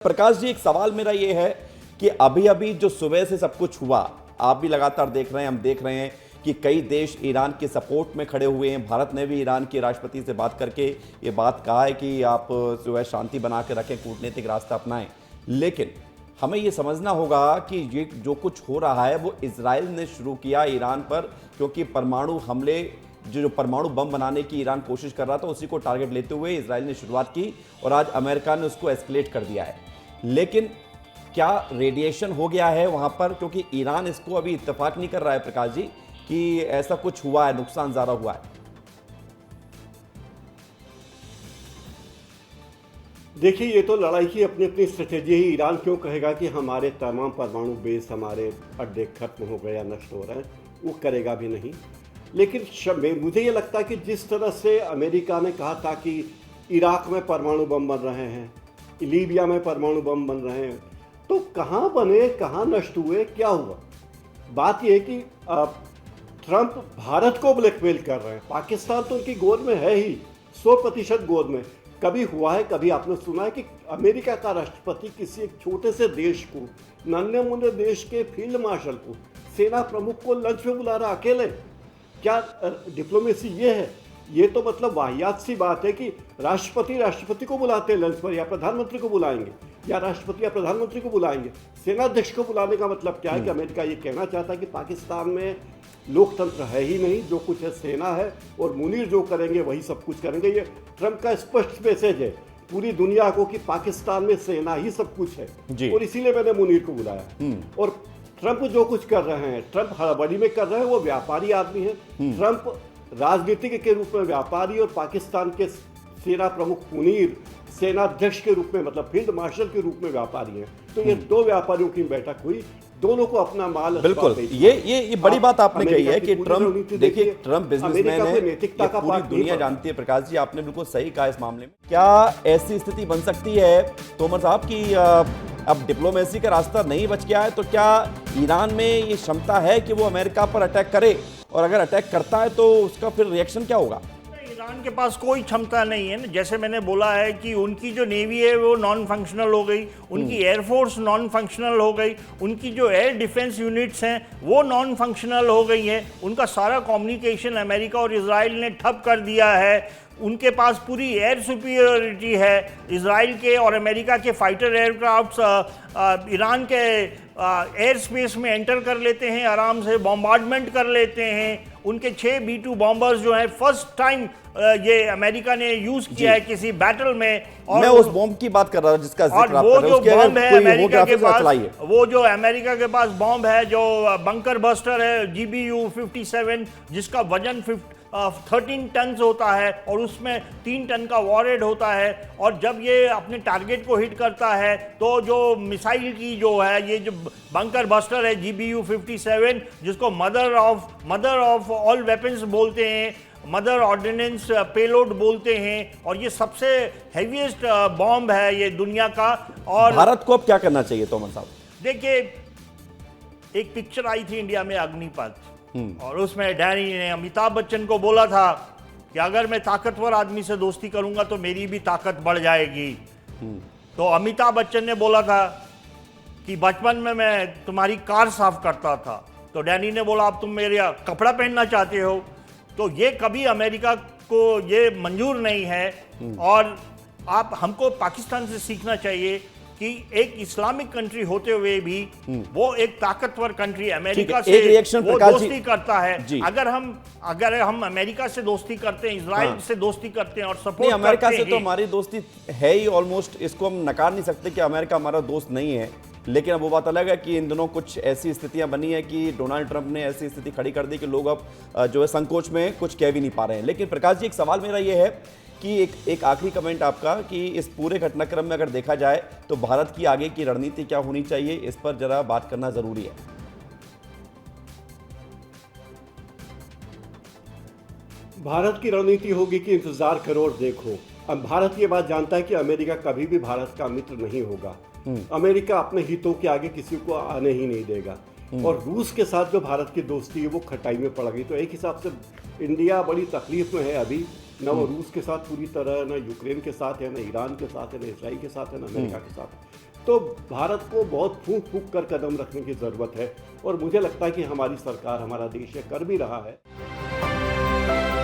प्रकाश जी, एक सवाल मेरा ये है कि अभी अभी जो सुबह से सब कुछ हुआ, आप भी लगातार देख रहे हैं, हम देख रहे हैं कि कई देश ईरान के सपोर्ट में खड़े हुए हैं। भारत ने भी ईरान के राष्ट्रपति से बात करके ये बात कहा है कि आप जो है शांति बना के रखें, कूटनीतिक रास्ता अपनाएं। लेकिन हमें ये समझना होगा कि ये जो कुछ हो रहा है वो इजराइल ने शुरू किया ईरान पर, क्योंकि परमाणु हमले जो परमाणु बम बनाने की ईरान कोशिश कर रहा था उसी को टारगेट लेते हुए इजराइल ने शुरुआत की और आज अमेरिका ने उसको एस्केलेट कर दिया है। लेकिन क्या रेडिएशन हो गया है वहां पर? क्योंकि ईरान इसको अभी इत्तेफाक नहीं कर रहा है प्रकाश जी कि ऐसा कुछ हुआ है, नुकसान ज्यादा हुआ है। देखिए, ये तो लड़ाई की अपनी अपनी स्ट्रेटेजी है। ईरान क्यों कहेगा कि हमारे तमाम परमाणु बेस, हमारे अड्डे खत्म हो गए या नष्ट हो रहे हैं? वो करेगा भी नहीं। लेकिन मुझे ये लगता है कि जिस तरह से अमेरिका ने कहा था कि इराक में परमाणु बम बन रहे हैं, लीबिया में परमाणु बम बन रहे हैं, तो कहाँ बने, कहाँ नष्ट हुए, क्या हुआ? बात यह है कि ट्रंप भारत को ब्लैकमेल कर रहे हैं। पाकिस्तान तो उनकी गोद में है ही, 100% गोद में। कभी हुआ है, कभी आपने सुना है कि अमेरिका का राष्ट्रपति किसी एक छोटे से देश को, नन्हे मुन्ने देश के फील्ड मार्शल को, सेना प्रमुख को लंच पे बुला रहा अकेले? क्या डिप्लोमेसी ये है? ये तो मतलब वाहियात सी बात है कि राष्ट्रपति को बुलाते हैं लंच पर, या प्रधानमंत्री को बुलाएंगे, या राष्ट्रपति या प्रधानमंत्री को बुलाएंगे। सेनाध्यक्ष को बुलाने का मतलब क्या है कि अमेरिका ये कहना चाहता है कि पाकिस्तान में लोकतंत्र है ही नहीं, जो कुछ है सेना है, और मुनीर जो करेंगे वही सब कुछ करेंगे। ये ट्रंप का स्पष्ट मैसेज है पूरी दुनिया को कि पाकिस्तान में सेना ही सब कुछ है, और इसीलिए मैंने मुनीर को बुलाया। और ट्रंप जो कुछ कर रहे हैं, ट्रंप हड़बड़ी में कर रहे हैं, वो व्यापारी आदमी है। ट्रंप राजनीतिक के रूप में व्यापारी और पाकिस्तान के सेना प्रमुख मुनीर सेनाध्यक्ष के रूप में, मतलब फील्ड मार्शल के रूप में व्यापारी हैं। तो ये दो व्यापारियों की बैठक हुई, दोनों को अपना माल। बिल्कुल, ये बड़ी बात आपने कही है कि ट्रंप, देखिए ट्रंप बिजनेसमैन है, ये पूरी दुनिया जानती है। प्रकाश जी, आपने बिल्कुल सही कहा इस मामले में। क्या ऐसी स्थिति बन सकती है तोमर साहब कि अब डिप्लोमेसी का रास्ता नहीं बच गया है, तो क्या ईरान में ये क्षमता है कि वो अमेरिका पर अटैक करे, और अगर अटैक करता है तो उसका फिर रिएक्शन क्या होगा? ईरान के पास कोई क्षमता नहीं है ना। जैसे मैंने बोला है कि उनकी जो नेवी है वो नॉन फंक्शनल हो गई, उनकी एयरफोर्स नॉन फंक्शनल हो गई, उनकी जो एयर डिफेंस यूनिट्स हैं वो नॉन फंक्शनल हो गई हैं, उनका सारा कम्युनिकेशन अमेरिका और इजराइल ने ठप कर दिया है। उनके पास पूरी एयर सुपीरियरिटी है। इजराइल के और अमेरिका के फाइटर एयरक्राफ्ट्स ईरान के एयर स्पेस में एंटर कर लेते हैं, आराम से बॉम्बार्डमेंट कर लेते हैं। उनके 6 B-2 बॉम्बर्स जो है फर्स्ट टाइम ये अमेरिका ने यूज किया है किसी बैटल में। और मैं उस बॉम्ब की बात कर रहा था जिसका जिक्र आप कर रहे हैं। वो जो बॉम्ब है अमेरिका के पास, वो जो अमेरिका के पास बॉम्ब है, जो बंकर बस्टर है GBU-57, जिसका वजन 13 टन होता है और उसमें 3 टन का वॉरहेड होता है। और जब ये अपने टारगेट को हिट करता है तो जो मिसाइल की जो है, ये जो बंकर बस्टर है GBU-57, जिसको मदर ऑफ ऑल वेपन्स बोलते हैं, मदर ऑर्डिनेंस पेलोड बोलते हैं, और ये सबसे हेवीएस्ट बॉम्ब है ये दुनिया का। और भारत को अब क्या करना चाहिए तोमर साहब? देखिए, एक पिक्चर आई थी इंडिया में, अग्निपथ, और उसमें डैनी ने अमिताभ बच्चन को बोला था कि अगर मैं ताकतवर आदमी से दोस्ती करूंगा तो मेरी भी ताकत बढ़ जाएगी। तो अमिताभ बच्चन ने बोला था कि बचपन में मैं तुम्हारी कार साफ करता था। तो डैनी ने बोला अब तुम मेरा कपड़ा पहनना चाहते हो। तो ये कभी अमेरिका को ये मंजूर नहीं है। और हमको पाकिस्तान से सीखना चाहिए कि एक इस्लामिक कंट्री होते हुए भी वो एक ताकतवर कंट्री अमेरिका से वो दोस्ती करता है। अगर हम अमेरिका से दोस्ती करते हैं, इजराइल से दोस्ती करते हैं और सपोर्ट अमेरिका से तो हमारी दोस्ती है ही ऑलमोस्ट, इसको हम नकार नहीं सकते कि अमेरिका हमारा दोस्त नहीं है। लेकिन अब वो बात अलग है कि इन दिनों कुछ ऐसी स्थितियां बनी है कि डोनाल्ड ट्रंप ने ऐसी स्थिति खड़ी कर दी कि लोग अब जो है संकोच में कुछ कह भी नहीं पा रहे हैं। लेकिन प्रकाश जी, एक सवाल मेरा ये है कि एक आखिरी कमेंट आपका कि इस पूरे घटनाक्रम में अगर देखा जाए तो भारत की आगे की रणनीति क्या होनी चाहिए, इस पर जरा बात करना जरूरी है। भारत की रणनीति होगी कि इंतजार करो और देखो। अब भारत ये बात जानता है कि अमेरिका कभी भी भारत का मित्र नहीं होगा। अमेरिका अपने हितों के आगे किसी को आने ही नहीं देगा। और रूस के साथ जो भारत की दोस्ती है वो खटाई में पड़ गई। तो एक हिसाब से इंडिया बड़ी तकलीफ में है अभी। न वो रूस के साथ पूरी तरह, न यूक्रेन के साथ है, न ईरान के साथ है, न इसराइल के साथ है, न अमेरिका के साथ है। तो भारत को बहुत फूंक फूंक कर कदम रखने की ज़रूरत है और मुझे लगता है कि हमारी सरकार, हमारा देश ये कर भी रहा है।